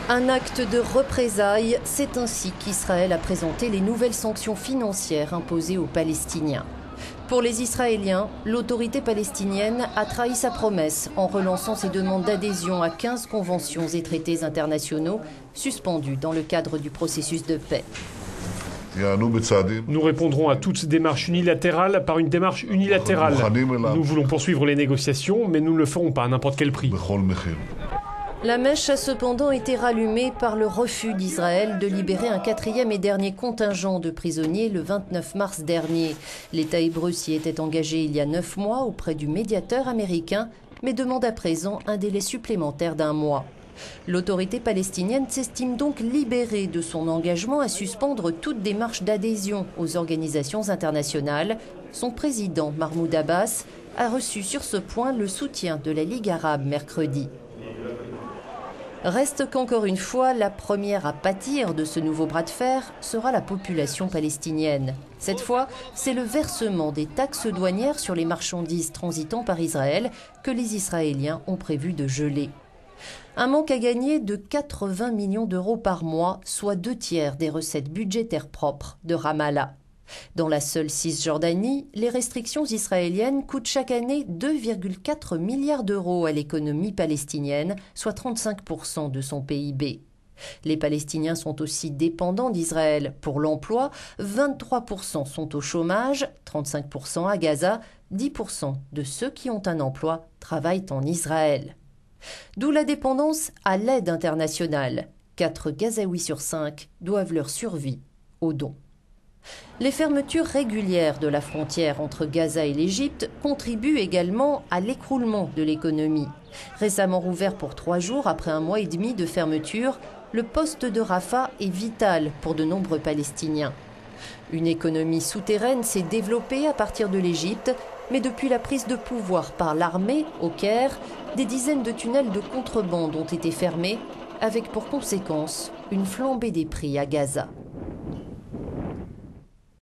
Un acte de représailles, c'est ainsi qu'Israël a présenté les nouvelles sanctions financières imposées aux Palestiniens. Pour les Israéliens, l'autorité palestinienne a trahi sa promesse en relançant ses demandes d'adhésion à 15 conventions et traités internationaux suspendus dans le cadre du processus de paix. Nous répondrons à toute démarche unilatérale par une démarche unilatérale. Nous voulons poursuivre les négociations, mais nous ne le ferons pas à n'importe quel prix. La mèche a cependant été rallumée par le refus d'Israël de libérer un 4e et dernier contingent de prisonniers le 29 mars dernier. L'État hébreu s'y était engagé il y a 9 mois auprès du médiateur américain, mais demande à présent un délai supplémentaire d'1 mois. L'autorité palestinienne s'estime donc libérée de son engagement à suspendre toute démarche d'adhésion aux organisations internationales. Son président, Mahmoud Abbas, a reçu sur ce point le soutien de la Ligue arabe mercredi. Reste qu'encore une fois, la première à pâtir de ce nouveau bras de fer sera la population palestinienne. Cette fois, c'est le versement des taxes douanières sur les marchandises transitant par Israël que les Israéliens ont prévu de geler. Un manque à gagner de 80 millions d'euros par mois, soit 2/3 des recettes budgétaires propres de Ramallah. Dans la seule Cisjordanie, les restrictions israéliennes coûtent chaque année 2,4 milliards d'euros à l'économie palestinienne, soit 35% de son PIB. Les Palestiniens sont aussi dépendants d'Israël. Pour l'emploi, 23% sont au chômage, 35% à Gaza, 10% de ceux qui ont un emploi travaillent en Israël. D'où la dépendance à l'aide internationale. 4 Gazaouis sur 5 doivent leur survie aux dons. Les fermetures régulières de la frontière entre Gaza et l'Égypte contribuent également à l'écroulement de l'économie. Récemment rouvert pour 3 jours après 1 mois et demi de fermeture, le poste de Rafah est vital pour de nombreux Palestiniens. Une économie souterraine s'est développée à partir de l'Égypte, mais depuis la prise de pouvoir par l'armée au Caire, des dizaines de tunnels de contrebande ont été fermés, avec pour conséquence une flambée des prix à Gaza.